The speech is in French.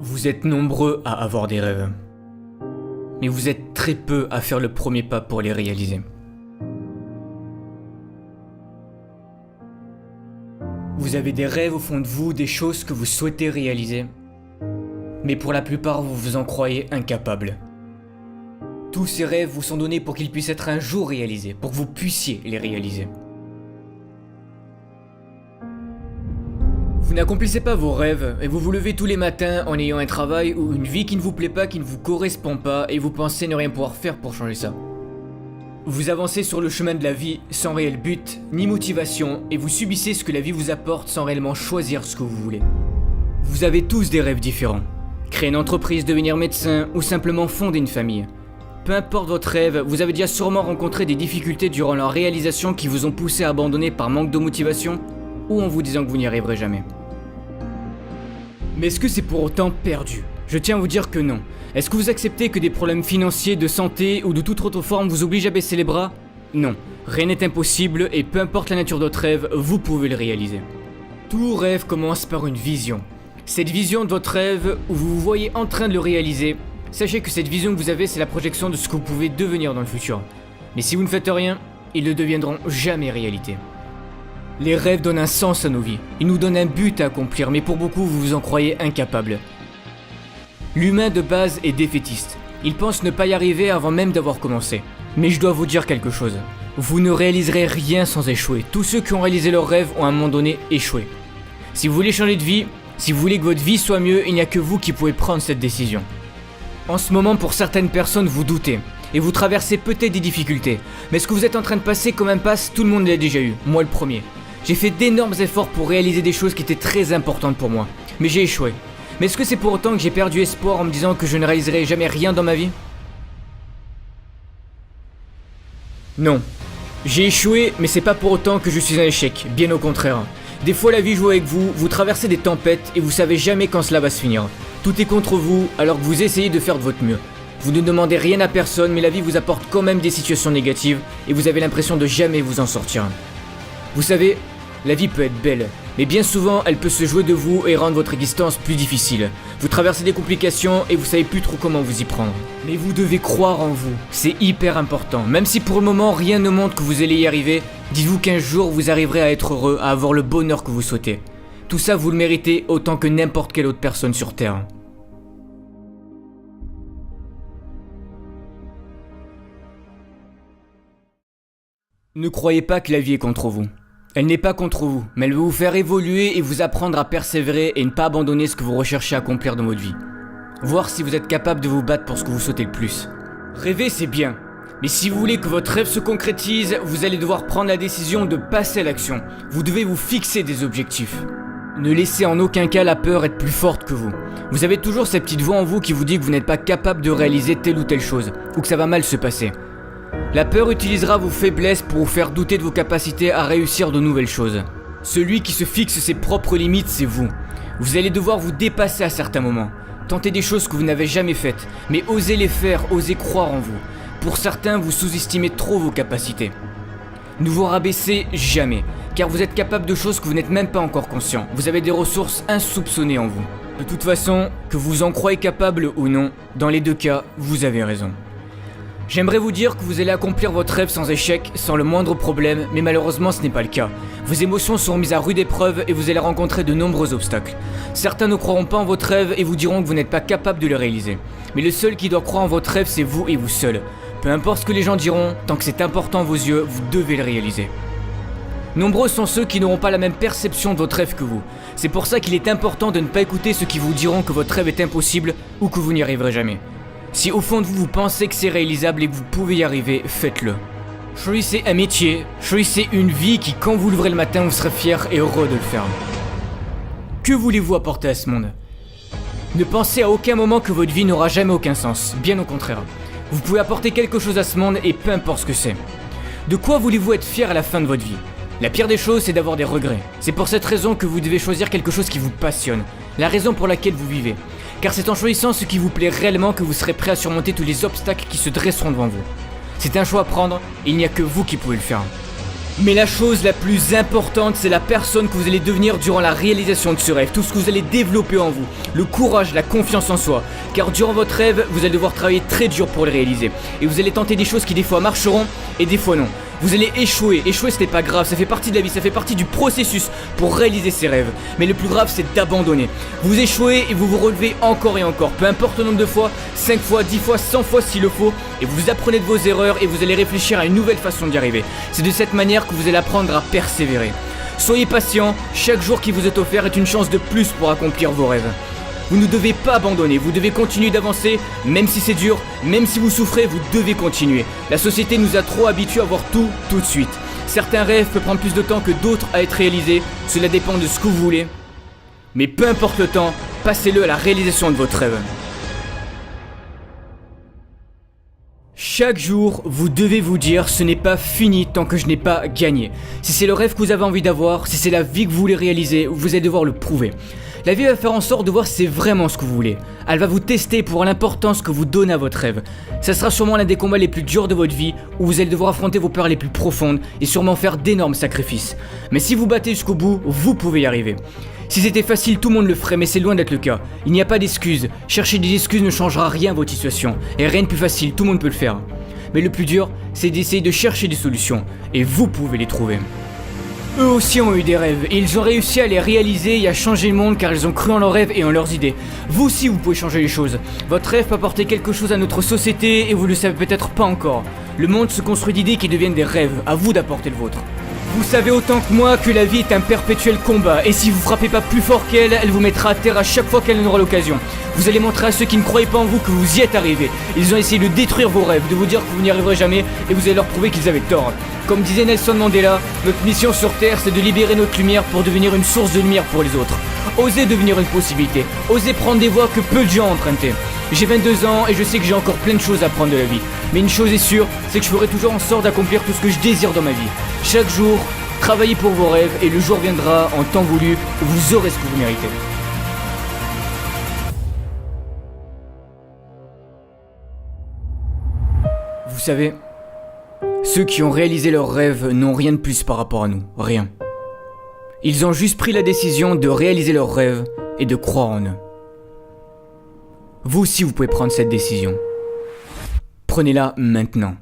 Vous êtes nombreux à avoir des rêves, mais vous êtes très peu à faire le premier pas pour les réaliser. Vous avez des rêves au fond de vous, des choses que vous souhaitez réaliser, mais pour la plupart vous vous en croyez incapable. Tous ces rêves vous sont donnés pour qu'ils puissent être un jour réalisés, pour que vous puissiez les réaliser. Vous n'accomplissez pas vos rêves et vous vous levez tous les matins en ayant un travail ou une vie qui ne vous plaît pas, qui ne vous correspond pas et vous pensez ne rien pouvoir faire pour changer ça. Vous avancez sur le chemin de la vie sans réel but ni motivation et vous subissez ce que la vie vous apporte sans réellement choisir ce que vous voulez. Vous avez tous des rêves différents. Créer une entreprise, devenir médecin ou simplement fonder une famille. Peu importe votre rêve, vous avez déjà sûrement rencontré des difficultés durant leur réalisation qui vous ont poussé à abandonner par manque de motivation ou en vous disant que vous n'y arriverez jamais. Mais est-ce que c'est pour autant perdu ? Je tiens à vous dire que non. Est-ce que vous acceptez que des problèmes financiers, de santé ou de toute autre forme vous obligent à baisser les bras ? Non. Rien n'est impossible et peu importe la nature de votre rêve, vous pouvez le réaliser. Tout rêve commence par une vision. Cette vision de votre rêve où vous vous voyez en train de le réaliser, sachez que cette vision que vous avez, c'est la projection de ce que vous pouvez devenir dans le futur. Mais si vous ne faites rien, ils ne deviendront jamais réalité. Les rêves donnent un sens à nos vies, ils nous donnent un but à accomplir, mais pour beaucoup vous vous en croyez incapable. L'humain de base est défaitiste, il pense ne pas y arriver avant même d'avoir commencé. Mais je dois vous dire quelque chose, vous ne réaliserez rien sans échouer, tous ceux qui ont réalisé leurs rêves ont à un moment donné échoué. Si vous voulez changer de vie, si vous voulez que votre vie soit mieux, il n'y a que vous qui pouvez prendre cette décision. En ce moment pour certaines personnes vous doutez, et vous traversez peut-être des difficultés, mais ce que vous êtes en train de passer comme impasse, tout le monde l'a déjà eu, moi le premier. J'ai fait d'énormes efforts pour réaliser des choses qui étaient très importantes pour moi, mais j'ai échoué. Mais est-ce que c'est pour autant que j'ai perdu espoir en me disant que je ne réaliserai jamais rien dans ma vie ? Non. J'ai échoué, mais c'est pas pour autant que je suis un échec, bien au contraire. Des fois la vie joue avec vous, vous traversez des tempêtes et vous savez jamais quand cela va se finir. Tout est contre vous alors que vous essayez de faire de votre mieux. Vous ne demandez rien à personne, mais la vie vous apporte quand même des situations négatives et vous avez l'impression de jamais vous en sortir. Vous savez, la vie peut être belle, mais bien souvent elle peut se jouer de vous et rendre votre existence plus difficile. Vous traversez des complications et vous savez plus trop comment vous y prendre. Mais vous devez croire en vous, c'est hyper important. Même si pour le moment rien ne montre que vous allez y arriver, dites-vous qu'un jour vous arriverez à être heureux, à avoir le bonheur que vous souhaitez. Tout ça vous le méritez autant que n'importe quelle autre personne sur Terre. Ne croyez pas que la vie est contre vous. Elle n'est pas contre vous, mais elle veut vous faire évoluer et vous apprendre à persévérer et ne pas abandonner ce que vous recherchez à accomplir dans votre vie. Voir si vous êtes capable de vous battre pour ce que vous souhaitez le plus. Rêver c'est bien, mais si vous voulez que votre rêve se concrétise, vous allez devoir prendre la décision de passer à l'action. Vous devez vous fixer des objectifs. Ne laissez en aucun cas la peur être plus forte que vous. Vous avez toujours cette petite voix en vous qui vous dit que vous n'êtes pas capable de réaliser telle ou telle chose, ou que ça va mal se passer. La peur utilisera vos faiblesses pour vous faire douter de vos capacités à réussir de nouvelles choses. Celui qui se fixe ses propres limites, c'est vous. Vous allez devoir vous dépasser à certains moments. Tenter des choses que vous n'avez jamais faites, mais osez les faire, osez croire en vous. Pour certains, vous sous-estimez trop vos capacités. Ne vous rabaissez jamais, car vous êtes capable de choses que vous n'êtes même pas encore conscient. Vous avez des ressources insoupçonnées en vous. De toute façon, que vous en croyez capable ou non, dans les deux cas, vous avez raison. J'aimerais vous dire que vous allez accomplir votre rêve sans échec, sans le moindre problème, mais malheureusement ce n'est pas le cas. Vos émotions seront mises à rude épreuve et vous allez rencontrer de nombreux obstacles. Certains ne croiront pas en votre rêve et vous diront que vous n'êtes pas capable de le réaliser. Mais le seul qui doit croire en votre rêve, c'est vous et vous seul. Peu importe ce que les gens diront, tant que c'est important à vos yeux, vous devez le réaliser. Nombreux sont ceux qui n'auront pas la même perception de votre rêve que vous. C'est pour ça qu'il est important de ne pas écouter ceux qui vous diront que votre rêve est impossible ou que vous n'y arriverez jamais. Si au fond de vous, vous pensez que c'est réalisable et que vous pouvez y arriver, faites-le. Choisissez un métier, choisissez une vie qui, quand vous l'ouvrez le matin, vous serez fier et heureux de le faire. Que voulez-vous apporter à ce monde ? Ne pensez à aucun moment que votre vie n'aura jamais aucun sens, bien au contraire. Vous pouvez apporter quelque chose à ce monde et peu importe ce que c'est. De quoi voulez-vous être fier à la fin de votre vie ? La pire des choses, c'est d'avoir des regrets. C'est pour cette raison que vous devez choisir quelque chose qui vous passionne, la raison pour laquelle vous vivez. Car c'est en choisissant ce qui vous plaît réellement que vous serez prêt à surmonter tous les obstacles qui se dresseront devant vous. C'est un choix à prendre et il n'y a que vous qui pouvez le faire. Mais la chose la plus importante, c'est la personne que vous allez devenir durant la réalisation de ce rêve. Tout ce que vous allez développer en vous. Le courage, la confiance en soi. Car durant votre rêve, vous allez devoir travailler très dur pour le réaliser. Et vous allez tenter des choses qui des fois marcheront et des fois non. Vous allez échouer. Échouer, ce n'est pas grave, ça fait partie de la vie, ça fait partie du processus pour réaliser ses rêves. Mais le plus grave, c'est d'abandonner. Vous échouez et vous vous relevez encore et encore. Peu importe le nombre de fois, 5 fois, 10 fois, 100 fois s'il le faut. Et vous apprenez de vos erreurs et vous allez réfléchir à une nouvelle façon d'y arriver. C'est de cette manière que vous allez apprendre à persévérer. Soyez patient, chaque jour qui vous est offert est une chance de plus pour accomplir vos rêves. Vous ne devez pas abandonner, vous devez continuer d'avancer, même si c'est dur, même si vous souffrez, vous devez continuer. La société nous a trop habitués à voir tout de suite. Certains rêves peuvent prendre plus de temps que d'autres à être réalisés, cela dépend de ce que vous voulez. Mais peu importe le temps, passez-le à la réalisation de votre rêve. Chaque jour, vous devez vous dire ce n'est pas fini tant que je n'ai pas gagné. Si c'est le rêve que vous avez envie d'avoir, si c'est la vie que vous voulez réaliser, vous allez devoir le prouver. La vie va faire en sorte de voir si c'est vraiment ce que vous voulez. Elle va vous tester pour l'importance que vous donnez à votre rêve. Ça sera sûrement l'un des combats les plus durs de votre vie où vous allez devoir affronter vos peurs les plus profondes et sûrement faire d'énormes sacrifices. Mais si vous battez jusqu'au bout, vous pouvez y arriver. Si c'était facile, tout le monde le ferait, mais c'est loin d'être le cas. Il n'y a pas d'excuses. Chercher des excuses ne changera rien à votre situation. Et rien de plus facile, tout le monde peut le faire. Mais le plus dur, c'est d'essayer de chercher des solutions. Et vous pouvez les trouver. Eux aussi ont eu des rêves, et ils ont réussi à les réaliser et à changer le monde car ils ont cru en leurs rêves et en leurs idées. Vous aussi vous pouvez changer les choses. Votre rêve peut apporter quelque chose à notre société et vous le savez peut-être pas encore. Le monde se construit d'idées qui deviennent des rêves, à vous d'apporter le vôtre. Vous savez autant que moi que la vie est un perpétuel combat, et si vous frappez pas plus fort qu'elle, elle vous mettra à terre à chaque fois qu'elle en aura l'occasion. Vous allez montrer à ceux qui ne croyaient pas en vous que vous y êtes arrivés. Ils ont essayé de détruire vos rêves, de vous dire que vous n'y arriverez jamais, et vous allez leur prouver qu'ils avaient tort. Comme disait Nelson Mandela, notre mission sur Terre, c'est de libérer notre lumière pour devenir une source de lumière pour les autres. Osez devenir une possibilité, osez prendre des voies que peu de gens ont empruntées. J'ai 22 ans et je sais que j'ai encore plein de choses à apprendre de la vie. Mais une chose est sûre, c'est que je ferai toujours en sorte d'accomplir tout ce que je désire dans ma vie. Chaque jour, travaillez pour vos rêves et le jour viendra en temps voulu où vous aurez ce que vous méritez. Vous savez, ceux qui ont réalisé leurs rêves n'ont rien de plus par rapport à nous, rien. Ils ont juste pris la décision de réaliser leurs rêves et de croire en eux. Vous aussi vous pouvez prendre cette décision. Prenez-la maintenant.